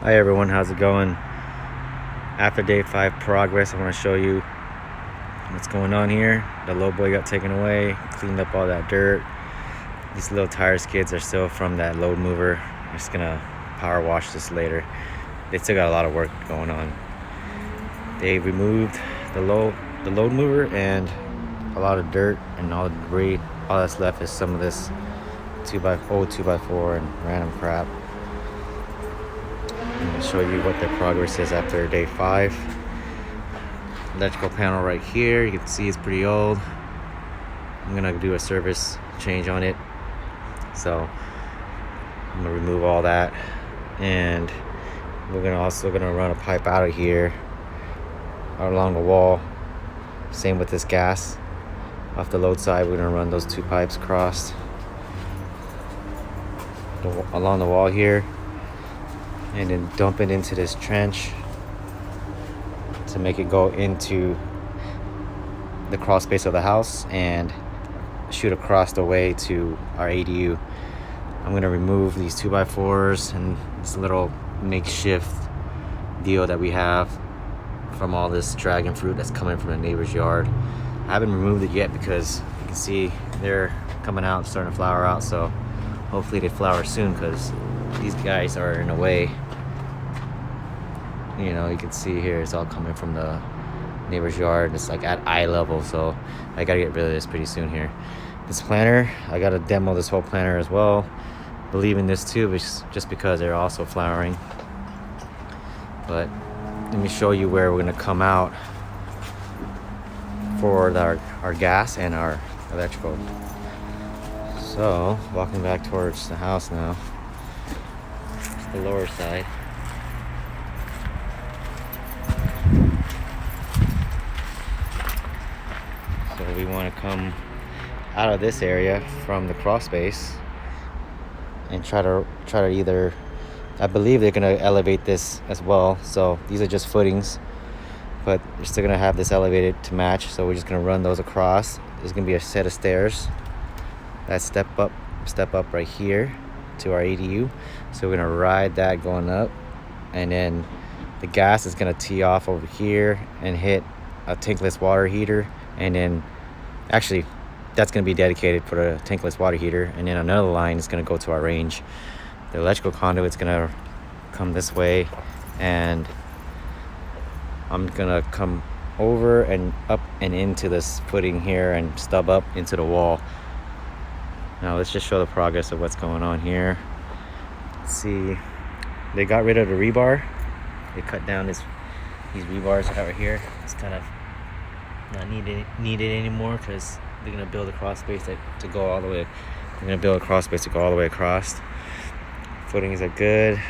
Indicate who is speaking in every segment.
Speaker 1: Hi everyone, how's it going? After day 5 progress, I want to show you what's going on here. The load boy got taken away, cleaned up all that dirt. These little tire skids are still from that load mover. I'm just gonna power wash this later. They still got a lot of work going on. They removed the load mover and a lot of dirt and all the debris. All that's left is some of this 2x4 and random crap. I'm going to show you what their progress is after day 5. Electrical panel right here, you can see it's pretty old. I'm going to do a service change on it. So I'm going to remove all that, and we're also going to run a pipe out of here along the wall. Same with this gas. Off the load side, we're going to run those 2 pipes across along the wall here, and then dump it into this trench to make it go into the crawl space of the house and shoot across the way to our ADU. I'm gonna remove these 2x4s and this little makeshift deal that we have from all this dragon fruit that's coming from the neighbor's yard. I haven't removed it yet because you can see they're coming out, starting to flower out, so hopefully they flower soon, because these guys are in the way. You know, you can see here it's all coming from the neighbor's yard. It's like at eye level, so I gotta get rid of this pretty soon here. This planter, I gotta demo this whole planter as well. Believe in this too, just because they're also flowering. But let me show you where we're gonna come out for our gas and our electrical. So walking back towards the house now. It's the lower side. So we want to come out of this area from the crawl space and try to either, I believe they're going to elevate this as well. So these are just footings, but they're still going to have this elevated to match. So we're just going to run those across. There's going to be a set of stairs that step up right here to our ADU. So we're going to ride that going up, and then the gas is going to tee off over here and hit a tankless water heater, and then actually that's going to be dedicated for the tankless water heater, and then another line is going to go to our range. The electrical conduit's going to come this way, and I'm going to come over and up and into this footing here and stub up into the wall. Now let's just show the progress of what's going on here. Let's see, they got rid of the rebar. They cut down these rebars over here. It's kind of not needed anymore, because they're gonna build a crawl space to go all the way. They're gonna build a crawl space to go all the way across. Footings are good.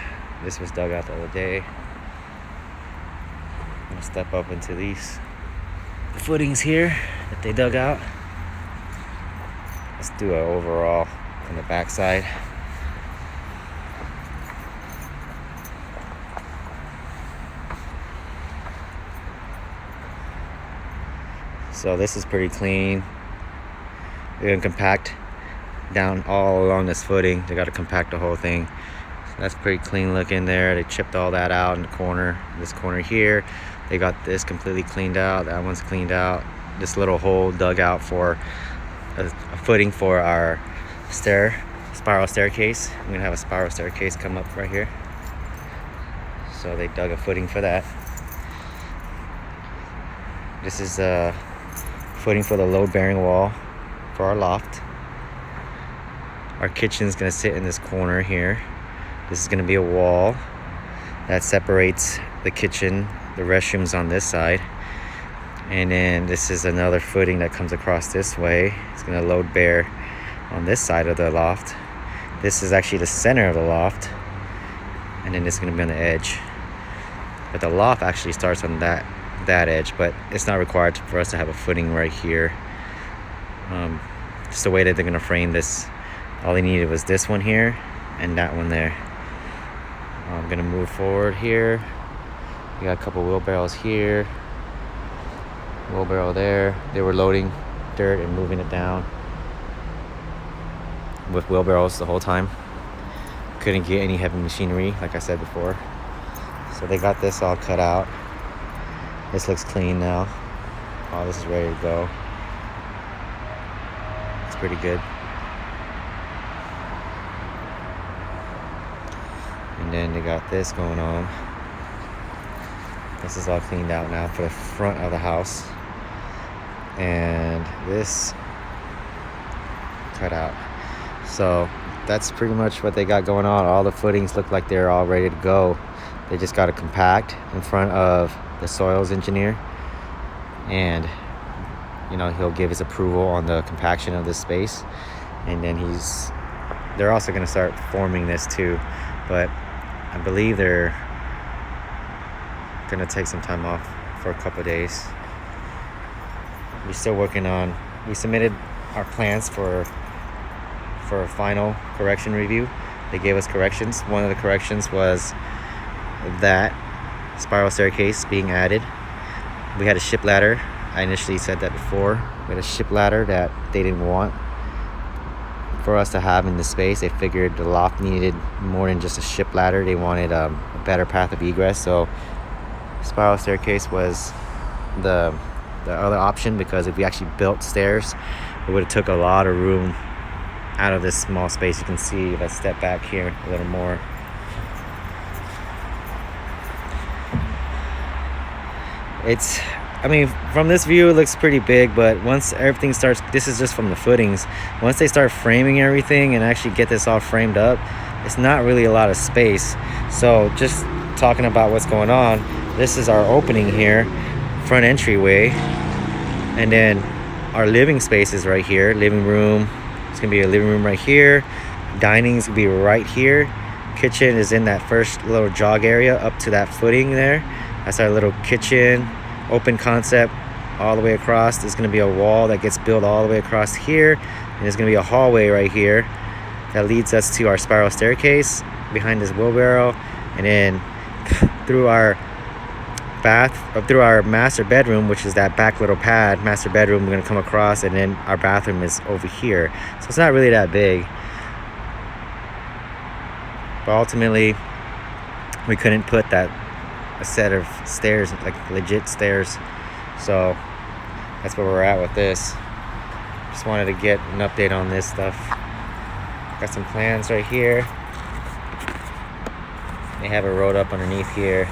Speaker 1: This was dug out the other day. I'm gonna step up into these footings here that they dug out. Let's do an overall on the back side. So this is pretty clean. They're gonna compact down all along this footing. They gotta compact the whole thing. So that's pretty clean looking there. They chipped all that out in the corner. This corner here, they got this completely cleaned out. That one's cleaned out. This little hole dug out for a footing for our spiral staircase. I'm gonna have a spiral staircase come up right here. So they dug a footing for that. This is a footing for the load bearing wall for our loft. Our kitchen is gonna sit in this corner here. This is gonna be a wall that separates the kitchen. The restroom's on this side. And then this is another footing that comes across this way. It's gonna load bear on this side of the loft. This is actually the center of the loft, and then it's gonna be on the edge. But the loft actually starts on that edge, but it's not required for us to have a footing right here. Just the way that they're gonna frame this, all they needed was this one here and that one there. I'm gonna move forward here. We got a couple wheelbarrows here. Wheelbarrow there. They were loading dirt and moving it down with wheelbarrows the whole time. Couldn't get any heavy machinery, like I said before. So they got this all cut out. This looks clean now. All this is ready to go. It's pretty good. And then they got this going on. This is all cleaned out now for the front of the house. And this cut out. So that's pretty much what they got going on. All the footings look like they're all ready to go. They just got to compact in front of the soils engineer, and he'll give his approval on the compaction of this space. And then they're also going to start forming this too, but I believe they're going to take some time off for a couple of days. We're still working on, we submitted our plans for a final correction review. They gave us corrections. One of the corrections was that spiral staircase being added. We had a ship ladder. I initially said that before. We had a ship ladder that they didn't want for us to have in the space. They figured the loft needed more than just a ship ladder. They wanted a better path of egress. So spiral staircase was the other option, because if we actually built stairs, it would have took a lot of room out of this small space. You can see if I step back here a little more. From this view it looks pretty big, but once everything starts, this is just from the footings, once they start framing everything and actually get this all framed up, it's not really a lot of space. So just talking about what's going on, this is our opening here, front entryway, and then our living space is right here. Living room, it's gonna be a living room right here. Dining's gonna be right here. Kitchen is in that first little jog area up to that footing there. That's our little kitchen, open concept all the way across. There's gonna be a wall that gets built all the way across here, and there's gonna be a hallway right here that leads us to our spiral staircase behind this wheelbarrow, and then through our through our master bedroom, which is that back little pad, master bedroom, we're gonna come across, and then our bathroom is over here. So it's not really that big, but ultimately we couldn't put a set of stairs, like legit stairs. So that's where we're at with this. Just wanted to get an update on this stuff. Got some plans right here. They have a road up underneath here,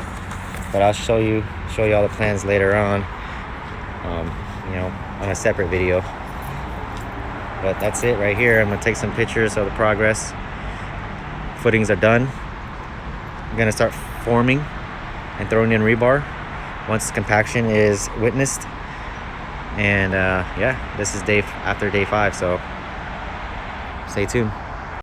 Speaker 1: but I'll show you all the plans later on, on a separate video. But that's it right here. I'm gonna take some pictures of the progress. Footings are done. I'm gonna start forming and throwing in rebar once compaction is witnessed. And yeah, this is after day 5, so stay tuned.